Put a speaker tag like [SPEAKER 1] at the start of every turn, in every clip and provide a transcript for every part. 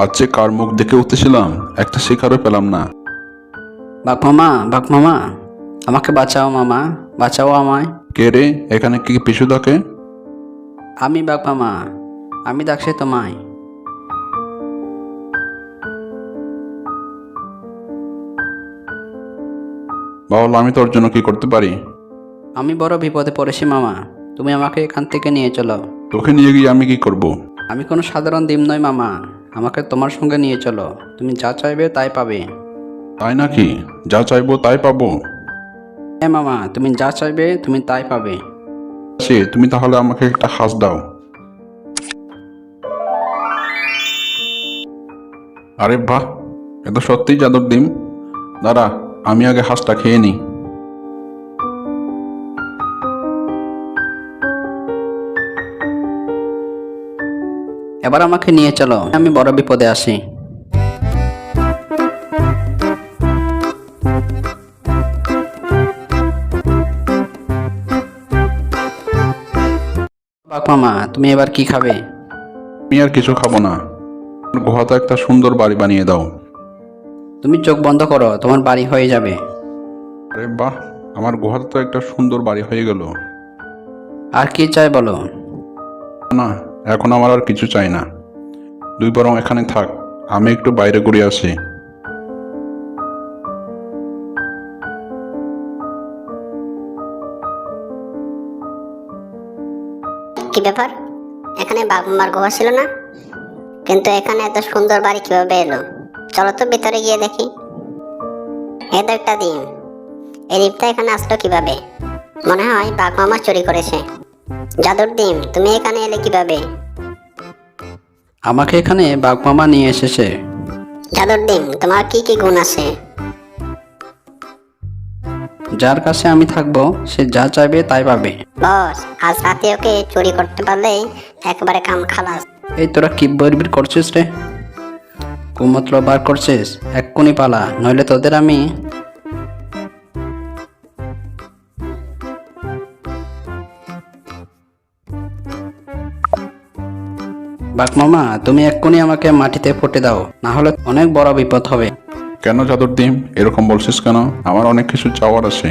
[SPEAKER 1] আজ যে কার মুখ দেখে উঠতেছিলাম একটা শিকারও পেলাম না।
[SPEAKER 2] বাঘ মামা, আমাকে বাঁচাও মামা, বাঁচাও আমায়।
[SPEAKER 1] কে রে, এখানে কি পিছু ডাকে?
[SPEAKER 2] আমি বাঘ মামা, আমি ডাকছি তোমায়।
[SPEAKER 1] বাবল, আমি তোর জন্য কি করতে পারি?
[SPEAKER 2] আমি বড় বিপদে পড়েছি মামা, তুমি আমাকে এখান থেকে নিয়ে চলো।
[SPEAKER 1] তোকে নিয়ে গিয়ে আমি কি করব?
[SPEAKER 2] আমি কোনো সাধারণ ডিম নই মামা, আমাকে তোমার সঙ্গে নিয়ে চলো, তুমি যা চাইবে তাই পাবে।
[SPEAKER 1] তাই নাকি? যা চাইবো তাই পাবো?
[SPEAKER 2] হ্যাঁ মামা, তুমি যা চাইবে তুমি তাই পাবে।
[SPEAKER 1] তুমি তাহলে আমাকে একটা হাঁস দাও। আরে বাহ, এ তো সত্যিই জাদুর ডিম। দাঁড়া, আমি আগে হাঁসটা খেয়ে নিই।
[SPEAKER 2] এবার আমাকে নিয়ে চলো, আমি বড় বিপদে আছি। বাঘ মামা, তুমি এবার কি খাবে?
[SPEAKER 1] আমি আর কিছু খাবো না। গুহাতে একটা সুন্দর বাড়ি বানিয়ে দাও।
[SPEAKER 2] তুমি চোখ বন্ধ করো, তোমার বাড়ি হয়ে যাবে।
[SPEAKER 1] আরে বাহ, আমার গুহাতে তো একটা সুন্দর বাড়ি হয়ে গেল।
[SPEAKER 2] আর কি চাই বলো?
[SPEAKER 1] না, এখন আমার আর কিছু চাই না। তুই বরং এখানে থাক, আমি একটু বাইরে ঘুরে আসি।
[SPEAKER 3] কি ব্যাপার? এখানে বাঘ মামার গুহা ছিল না, কিন্তু এখানে এত সুন্দর বাড়ি কিভাবে এলো? চলো তো ভিতরে গিয়ে দেখি। এই তো একটা ডিম, এই ডিমটা এখানে আসলো কিভাবে? মনে হয় বাঘ মামা চুরি করেছে। জাদুর ডিম, তুমি এখানে এলে কিভাবে?
[SPEAKER 2] আমাকে এখানে বাঘ মামা নিয়ে এসেছে।
[SPEAKER 3] জাদুর ডিম, তোমার কি কি গুণ আছে?
[SPEAKER 2] যার কাছে আমি থাকবো সে যা চাইবে তাই পাবে।
[SPEAKER 3] বস, আজ রাতে ওকে চুরি করতে পারলে একেবারে কাম খালাস।
[SPEAKER 2] এই তোরা কি বইরবির করছিস রে? কুমতল বার করছিস? এক্ষুনি পালা, নইলে তোদের আমি। বাঘ মামা, তুমি এক্ষুনি আমাকে মাটিতে পুঁতে দাও, না হলে অনেক বড় বিপদ হবে।
[SPEAKER 1] কেন জাদুর ডিম এরকম বলছিস কেন? আমার অনেক কিছু চাওয়ার আছে।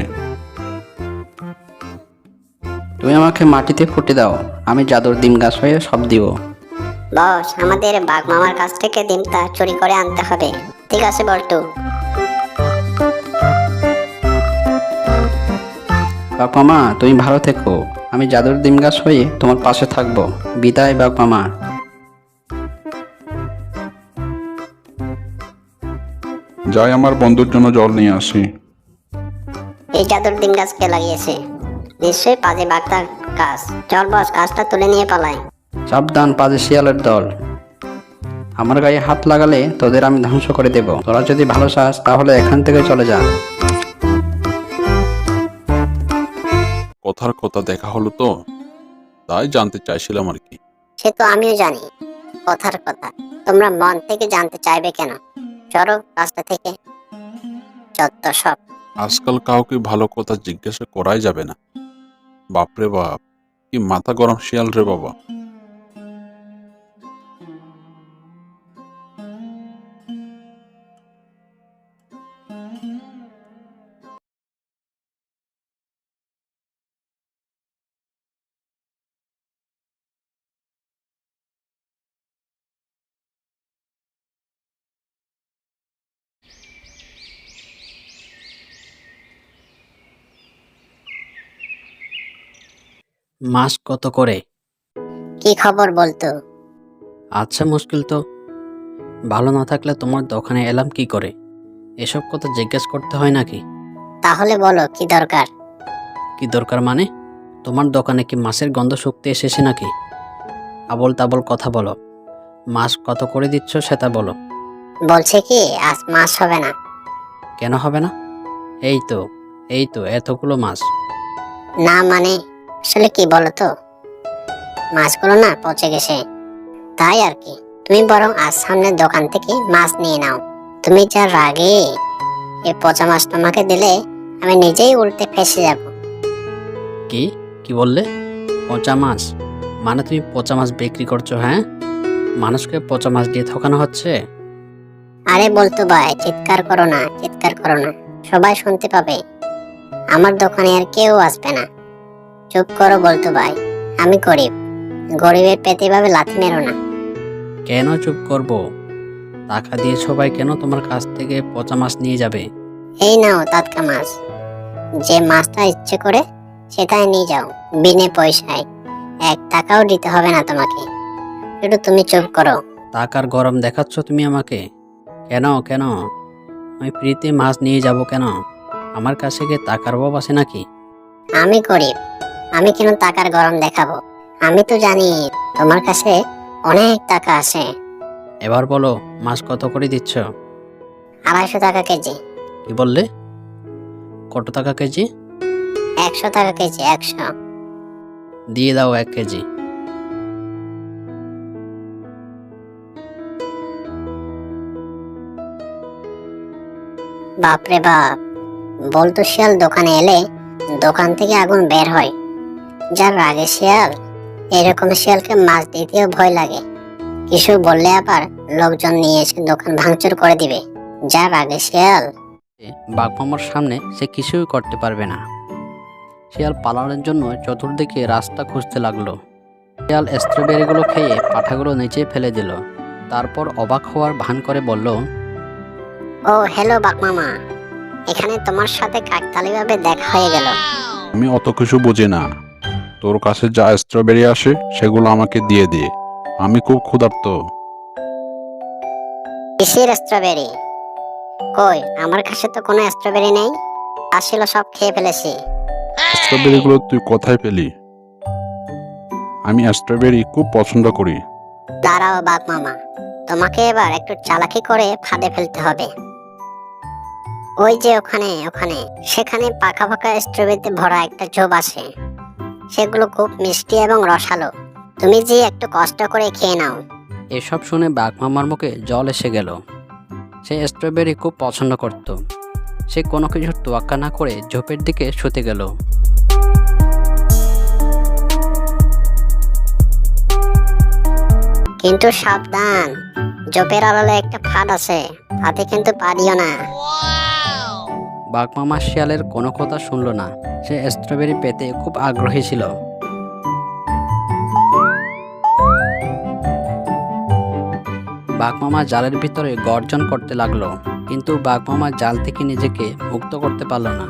[SPEAKER 2] তুমি আমাকে মাটিতে পুঁতে দাও, আমি জাদুর ডিম গাছ হয়ে সব দিব।
[SPEAKER 3] বস, আমাদের বাঘ মামার কাছ থেকে ডিমটা চুরি করে আনতে হবে। ঠিক আছে বল্টু।
[SPEAKER 2] বাঘ মামা, তুমি ভালো থেকো, আমি জাদুর ডিম গাছ হয়ে তোমার পাশে থাকবো। বিদায় বাঘ মামা।
[SPEAKER 1] যাই আমার বন্ধুর জন্য জল নিয়ে আসি।
[SPEAKER 3] এই জাদুর ডিম গাছ কে লাগিয়েছে? নিশ্চয়ই পাজে বাগদার গাছ। চল বস, গাছটা তুলে নিয়ে পালাই।
[SPEAKER 2] সাবধান পাজে শিয়ালের দল, আমার গায়ে হাত লাগালে তোদের আমি ধ্বংস করে দেব। তোরা যদি ভালো চাস তাহলে এখান থেকে চলে যা।
[SPEAKER 1] কথার কথা দেখা হলো তো, তাই জানতে চাইছিলাম আর কি।
[SPEAKER 3] সে তো আমিও জানি, কথার কথা। তোমরা মন থেকে জানতে চাইবে কেন? চলো রাস্তা থেকে। যত সব।
[SPEAKER 1] আজকাল কাউকে ভালো কথা জিজ্ঞাসা করাই যাবে না। বাপরে বাপ, কি মাথা গরম শিয়াল রে বাবা।
[SPEAKER 2] মাছ কত করে?
[SPEAKER 3] কি খবর বলতো?
[SPEAKER 2] আচ্ছা, মুশকিল তো। ভালো না থাকলে তোমার দোকানে এলাম কি করে? এসব কথা জিজ্ঞেস করতে হয় নাকি?
[SPEAKER 3] তাহলে বলো কি দরকার?
[SPEAKER 2] কি দরকার মানে? তোমার দোকানে কি মাছের গন্ধ শুকতে এসেছে নাকি? আবল তাবল কথা বলো। মাছ কত করে দিচ্ছ সেটা বলো।
[SPEAKER 3] বলছে কি আজ মাছ হবে না।
[SPEAKER 2] কেন হবে না? এই তো এই তো এতগুলো মাছ।
[SPEAKER 3] না মানে আসলে কি বলতো, মাছগুলো না পচে গেছে, তাই আর কি। তুমি বরং আজ সামনের দোকান থেকে মাছ নিয়ে নাও। তুমি যা রাগে, এই পচা মাছ তোমাকে দিলে আমি নিজেই উল্টে ফেসে যাব।
[SPEAKER 2] কি কি বললে? পচা মাছ? মানে তুমি পচা মাছ বিক্রি করছো? হ্যাঁ, মানুষকে পচা মাছ দিয়ে ঠকানো হচ্ছে।
[SPEAKER 3] আরে বলতো ভাই, চিৎকার করো না, চিৎকার করো না, সবাই শুনতে পাবে। আমার দোকানে আর কেউ আসবে না। চুপ করো বলতো ভাই, আমি গরিব, গরিবের পেটে এভাবে লাথি মেরো না।
[SPEAKER 2] কেন চুপ করব? টাকা দিয়ে সবাই কেন তোমার কাছ থেকে পচা মাছ নিয়ে যাবে?
[SPEAKER 3] এই নাও টাটকা মাছ, যে মাছটা ইচ্ছে করে সেটাই নিয়ে যাও, বিনে পয়সায়। 1 টাকাও দিতে হবে না তোমাকে, শুধু তুমি চুপ করো।
[SPEAKER 2] টাকার গরম দেখাচ্ছ তুমি আমাকে? কেন কেন আমি ফ্রিতে মাছ নিয়ে যাব কেন? আমার কাছে কি টাকার অভাব আছে নাকি?
[SPEAKER 3] আমি গরিব, আমি কেন টাকার গরম দেখাবো? আমি তো জানি তোমার কাছে অনেক টাকা আছে।
[SPEAKER 2] এবার বলো, মাছ কত করে দিচ্ছ?
[SPEAKER 3] 250 টাকা কেজি।
[SPEAKER 2] কি বললে? কত টাকা কেজি?
[SPEAKER 3] 100 টাকা কেজি, 100।
[SPEAKER 2] দিয়ে দাও 1 কেজি।
[SPEAKER 3] বাপরে বাপ, বলতো শিয়াল দোকানে এলে দোকান থেকে আগুন বের হয়। যার রাগে শিয়াল, এরকম শিয়ালকে মাছ দিতেও ভয় লাগে। কিছু বললে আবার লোকজন নিয়ে এসে দোকান ভাঙচুর করে দিবে। যার রাগে শিয়াল।
[SPEAKER 2] বাঘমামার সামনে সে কিছুই করতে পারবে না। শিয়াল পালানোর জন্য চতুর্দিকে রাস্তা খুঁজতে লাগলো। শিয়াল স্ট্রবেরিগুলো খেয়ে পাঠাগুলো নিচে ফেলে দিল। তারপর অবাক হওয়ার ভান করে বলল,
[SPEAKER 3] ও হ্যালো বাঘমামা, এখানে তোমার সাথে কাকতালীয়ভাবে দেখা হয়ে গেল।
[SPEAKER 1] আমি অত কিছু বুঝি না। তোর কাছে যা স্ট্রবেরি আসে সেগুলো আমাকে দিয়ে দিয়ে, আমি খুব ক্ষুধার্ত।
[SPEAKER 3] কিসের স্ট্রবেরি? কই, আমার কাছে তো কোনো স্ট্রবেরি নেই, আসলে সব খেয়ে ফেলেছি।
[SPEAKER 1] স্ট্রবেরিগুলো তুই কোথায় পেলি? আমি স্ট্রবেরি খুব পছন্দ করি।
[SPEAKER 3] দাঁড়াও বাঘমামা, তোমাকে এবার একটু চালাকি করে ফাঁদে ফেলতে হবে। ওই যে ওখানে ওখানে সেখানে পাকা পাকা স্ট্রবেরিতে ভরা একটা ঝোপ আছে। সেগুলো খুব মিষ্টি এবং রসালো। তুমি যে একটু কষ্ট করে খেয়ে নাও।
[SPEAKER 2] এসব শুনে বাঘমামার মুখে জল এসে গেল। সে স্ট্রবেরি খুব পছন্দ করত। সে কোনো কিছুর তোয়াক্কা না করে ঝোপের দিকে শুতে গেল।
[SPEAKER 3] কিন্তু সাবধান, ঝোপের আড়ালে একটা ফাঁদ আছে, ফাঁদে কিন্তু পা দিও না।
[SPEAKER 2] বাঘমামা শিয়ালের কোনো কথা শুনল না। সে স্ট্রবেরি পেতে খুব আগ্রহী ছিল। বাঘমামা জালের ভিতরে গর্জন করতে লাগলো, কিন্তু বাঘমামা জাল থেকে নিজেকে মুক্ত করতে পারল না।